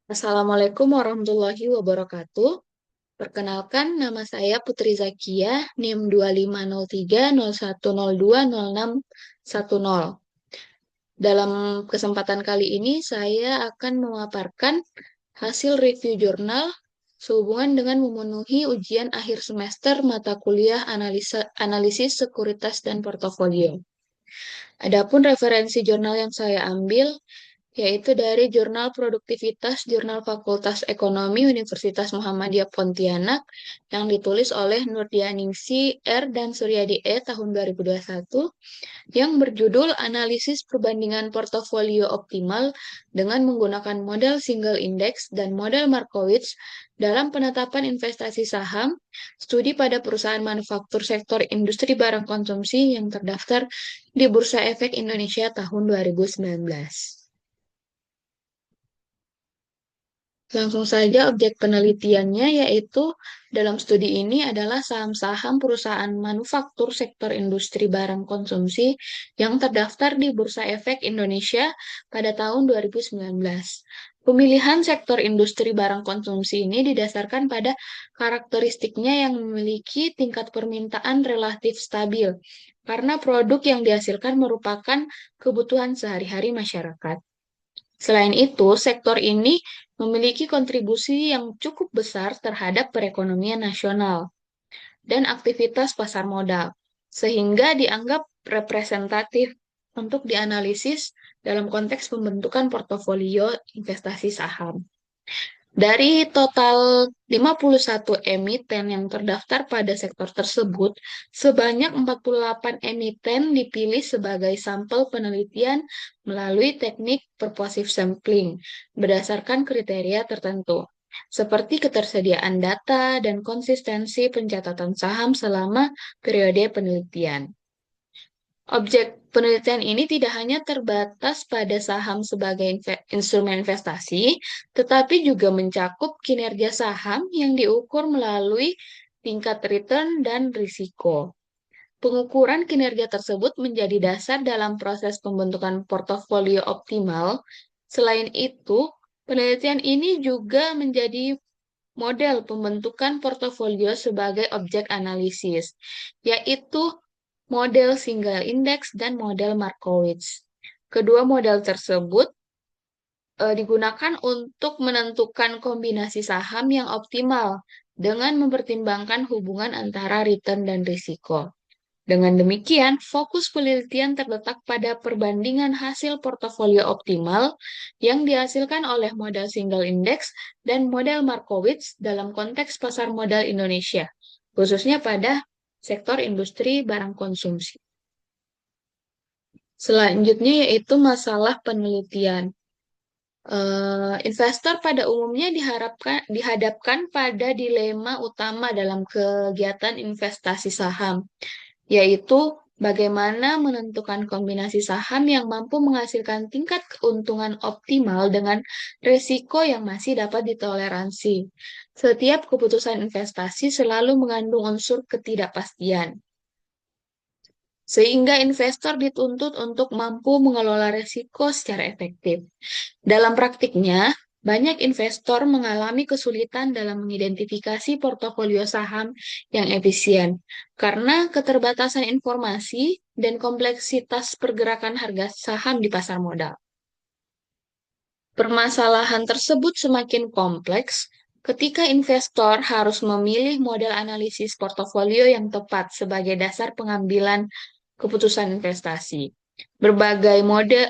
Assalamualaikum warahmatullahi wabarakatuh. Perkenalkan, nama saya Putri Zakia, NIM 250301020610. Dalam kesempatan kali ini, saya akan memaparkan hasil review jurnal sehubungan dengan memenuhi ujian akhir semester mata kuliah analisis sekuritas dan portofolio. Adapun referensi jurnal yang saya ambil yaitu dari Jurnal Produktivitas Jurnal Fakultas Ekonomi Universitas Muhammadiyah Pontianak yang ditulis oleh Nurdianingsi R. dan Suryadi E. tahun 2021 yang berjudul Analisis Perbandingan Portofolio Optimal dengan menggunakan model Single Index dan model Markowitz dalam penetapan investasi saham, studi pada perusahaan manufaktur sektor industri barang konsumsi yang terdaftar di Bursa Efek Indonesia tahun 2019. Langsung saja objek penelitiannya yaitu dalam studi ini adalah saham-saham perusahaan manufaktur sektor industri barang konsumsi yang terdaftar di Bursa Efek Indonesia pada tahun 2019. Pemilihan sektor industri barang konsumsi ini didasarkan pada karakteristiknya yang memiliki tingkat permintaan relatif stabil karena produk yang dihasilkan merupakan kebutuhan sehari-hari masyarakat. Selain itu, sektor ini memiliki kontribusi yang cukup besar terhadap perekonomian nasional dan aktivitas pasar modal, sehingga dianggap representatif untuk dianalisis dalam konteks pembentukan portofolio investasi saham. Dari total 51 emiten yang terdaftar pada sektor tersebut, sebanyak 48 emiten dipilih sebagai sampel penelitian melalui teknik purposive sampling berdasarkan kriteria tertentu, seperti ketersediaan data dan konsistensi pencatatan saham selama periode penelitian. Objek penelitian ini tidak hanya terbatas pada saham sebagai instrumen investasi, tetapi juga mencakup kinerja saham yang diukur melalui tingkat return dan risiko. Pengukuran kinerja tersebut menjadi dasar dalam proses pembentukan portofolio optimal. Selain itu, penelitian ini juga menjadi model pembentukan portofolio sebagai objek analisis, yaitu model single index dan model Markowitz. Kedua model tersebut digunakan untuk menentukan kombinasi saham yang optimal dengan mempertimbangkan hubungan antara return dan risiko. Dengan demikian, fokus penelitian terletak pada perbandingan hasil portofolio optimal yang dihasilkan oleh model single index dan model Markowitz dalam konteks pasar modal Indonesia, khususnya pada sektor industri barang konsumsi. Selanjutnya yaitu masalah penelitian. Investor pada umumnya dihadapkan pada dilema utama dalam kegiatan investasi saham, yaitu bagaimana menentukan kombinasi saham yang mampu menghasilkan tingkat keuntungan optimal dengan risiko yang masih dapat ditoleransi. Setiap keputusan investasi selalu mengandung unsur ketidakpastian, sehingga investor dituntut untuk mampu mengelola risiko secara efektif. Dalam praktiknya, banyak investor mengalami kesulitan dalam mengidentifikasi portofolio saham yang efisien karena keterbatasan informasi dan kompleksitas pergerakan harga saham di pasar modal. Permasalahan tersebut semakin kompleks ketika investor harus memilih model analisis portofolio yang tepat sebagai dasar pengambilan keputusan investasi. Berbagai model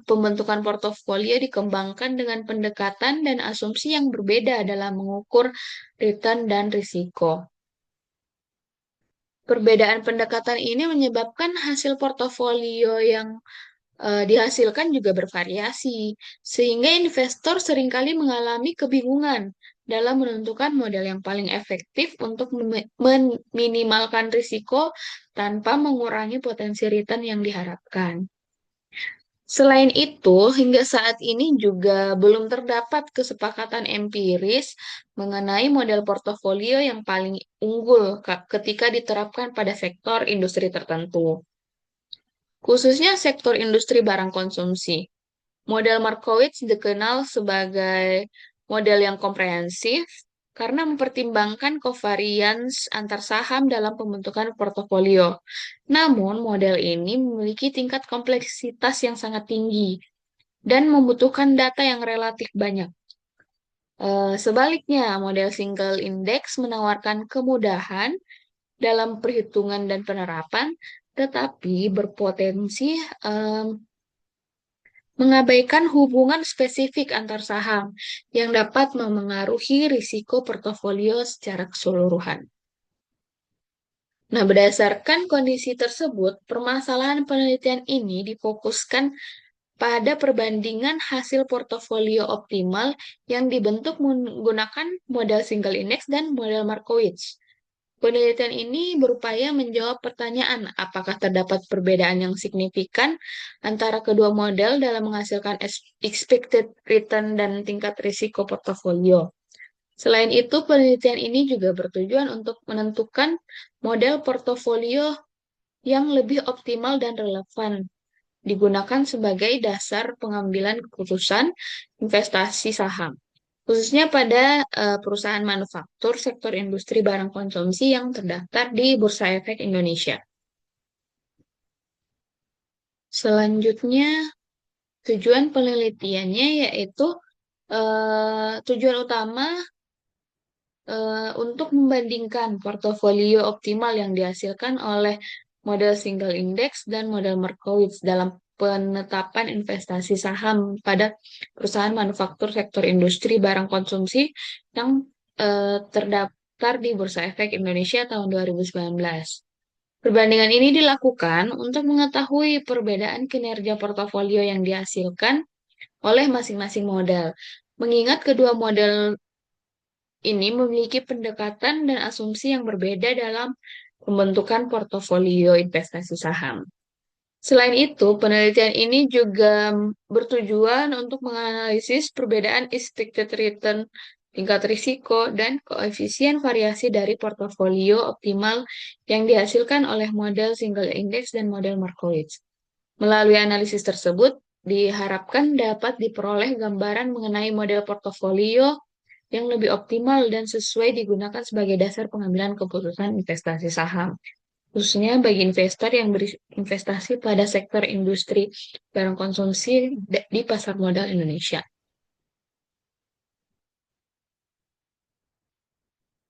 pembentukan portofolio dikembangkan dengan pendekatan dan asumsi yang berbeda dalam mengukur return dan risiko. Perbedaan pendekatan ini menyebabkan hasil portofolio yang dihasilkan juga bervariasi, sehingga investor seringkali mengalami kebingungan dalam menentukan model yang paling efektif untuk meminimalkan risiko tanpa mengurangi potensi return yang diharapkan. Selain itu, hingga saat ini juga belum terdapat kesepakatan empiris mengenai model portofolio yang paling unggul ketika diterapkan pada sektor industri tertentu, khususnya sektor industri barang konsumsi. Model Markowitz dikenal sebagai model yang komprehensif karena mempertimbangkan covariance antar saham dalam pembentukan portofolio. Namun, model ini memiliki tingkat kompleksitas yang sangat tinggi dan membutuhkan data yang relatif banyak. Sebaliknya, model single index menawarkan kemudahan dalam perhitungan dan penerapan, tetapi berpotensi mengabaikan hubungan spesifik antar saham yang dapat memengaruhi risiko portofolio secara keseluruhan. Nah, berdasarkan kondisi tersebut, permasalahan penelitian ini difokuskan pada perbandingan hasil portofolio optimal yang dibentuk menggunakan model single index dan model Markowitz. Penelitian ini berupaya menjawab pertanyaan apakah terdapat perbedaan yang signifikan antara kedua model dalam menghasilkan expected return dan tingkat risiko portofolio. Selain itu, penelitian ini juga bertujuan untuk menentukan model portofolio yang lebih optimal dan relevan digunakan sebagai dasar pengambilan keputusan investasi saham, khususnya pada perusahaan manufaktur sektor industri barang konsumsi yang terdaftar di Bursa Efek Indonesia. Selanjutnya, tujuan penelitiannya yaitu tujuan utama untuk membandingkan portofolio optimal yang dihasilkan oleh model single index dan model Markowitz dalam penetapan investasi saham pada perusahaan manufaktur sektor industri barang konsumsi yang terdaftar di Bursa Efek Indonesia tahun 2019. Perbandingan ini dilakukan untuk mengetahui perbedaan kinerja portofolio yang dihasilkan oleh masing-masing model. Mengingat kedua model ini memiliki pendekatan dan asumsi yang berbeda dalam pembentukan portofolio investasi saham. Selain itu, penelitian ini juga bertujuan untuk menganalisis perbedaan expected return, tingkat risiko, dan koefisien variasi dari portofolio optimal yang dihasilkan oleh model single index dan model Markowitz. Melalui analisis tersebut, diharapkan dapat diperoleh gambaran mengenai model portofolio yang lebih optimal dan sesuai digunakan sebagai dasar pengambilan keputusan investasi saham, khususnya bagi investor yang berinvestasi pada sektor industri barang konsumsi di pasar modal Indonesia.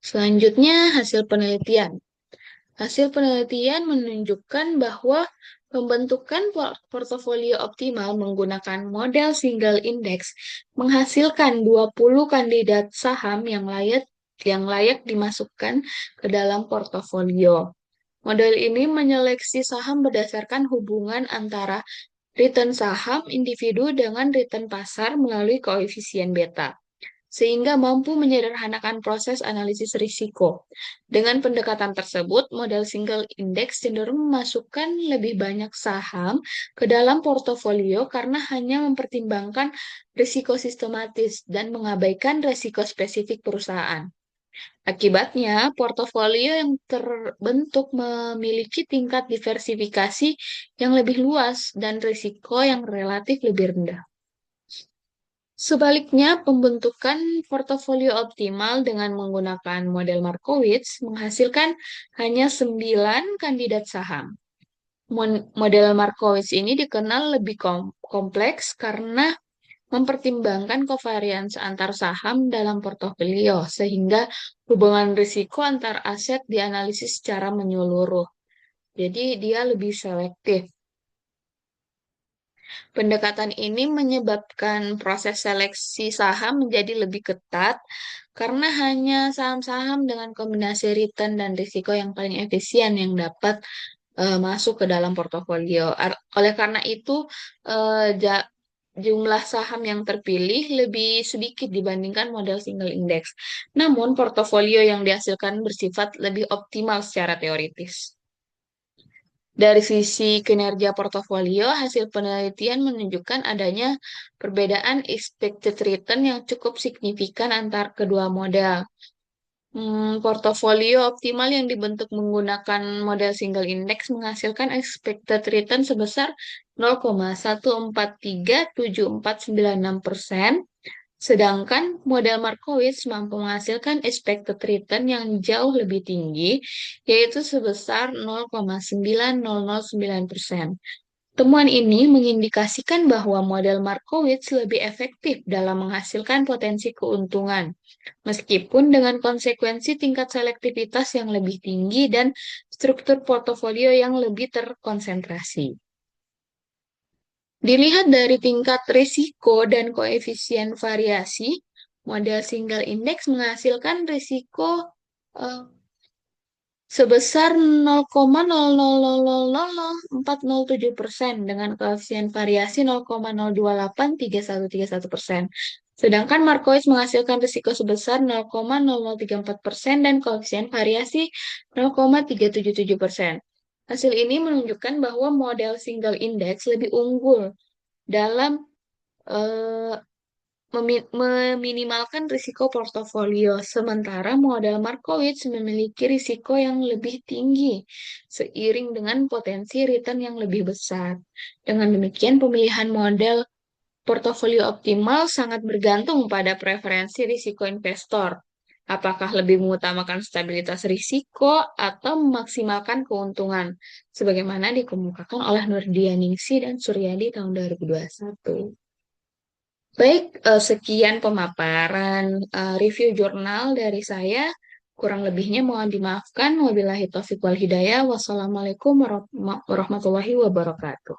Selanjutnya, hasil penelitian. Hasil penelitian menunjukkan bahwa pembentukan portofolio optimal menggunakan model single index menghasilkan 20 kandidat saham yang layak dimasukkan ke dalam portofolio. Model ini menyeleksi saham berdasarkan hubungan antara return saham individu dengan return pasar melalui koefisien beta, sehingga mampu menyederhanakan proses analisis risiko. Dengan pendekatan tersebut, model single index cenderung memasukkan lebih banyak saham ke dalam portofolio karena hanya mempertimbangkan risiko sistematis dan mengabaikan risiko spesifik perusahaan. Akibatnya, portofolio yang terbentuk memiliki tingkat diversifikasi yang lebih luas dan risiko yang relatif lebih rendah. Sebaliknya, pembentukan portofolio optimal dengan menggunakan model Markowitz menghasilkan hanya 9 kandidat saham. Model Markowitz ini dikenal lebih kompleks karena mempertimbangkan covariance antar saham dalam portofolio, sehingga hubungan risiko antar aset dianalisis secara menyeluruh. Jadi, dia lebih selektif. Pendekatan ini menyebabkan proses seleksi saham menjadi lebih ketat karena hanya saham-saham dengan kombinasi return dan risiko yang paling efisien yang dapat masuk ke dalam portofolio. Oleh karena itu, jumlah saham yang terpilih lebih sedikit dibandingkan model single index. Namun, portofolio yang dihasilkan bersifat lebih optimal secara teoritis. Dari sisi kinerja portofolio, hasil penelitian menunjukkan adanya perbedaan expected return yang cukup signifikan antar kedua model. Portofolio optimal yang dibentuk menggunakan model single index menghasilkan expected return sebesar 0,143746%, sedangkan model Markowitz mampu menghasilkan expected return yang jauh lebih tinggi, yaitu sebesar 0,9009%. Temuan ini mengindikasikan bahwa model Markowitz lebih efektif dalam menghasilkan potensi keuntungan, meskipun dengan konsekuensi tingkat selektivitas yang lebih tinggi dan struktur portofolio yang lebih terkonsentrasi. Dilihat dari tingkat risiko dan koefisien variasi, model single index menghasilkan risiko eh, sebesar 0,00000407% dengan koefisien variasi 0,0283131%. Sedangkan Markowitz menghasilkan risiko sebesar 0,0034% dan koefisien variasi 0,377%. Hasil ini menunjukkan bahwa model single index lebih unggul dalam eh, meminimalkan risiko portofolio, sementara model Markowitz memiliki risiko yang lebih tinggi seiring dengan potensi return yang lebih besar. Dengan demikian, pemilihan model portofolio optimal sangat bergantung pada preferensi risiko investor. Apakah lebih mengutamakan stabilitas risiko atau memaksimalkan keuntungan, sebagaimana dikemukakan oleh Nurdianingsi dan Suryadi tahun 2021. Baik, sekian pemaparan review jurnal dari saya. Kurang lebihnya mohon dimaafkan. Wabillahi taufiq wal hidayah. Wassalamualaikum warahmatullahi wabarakatuh.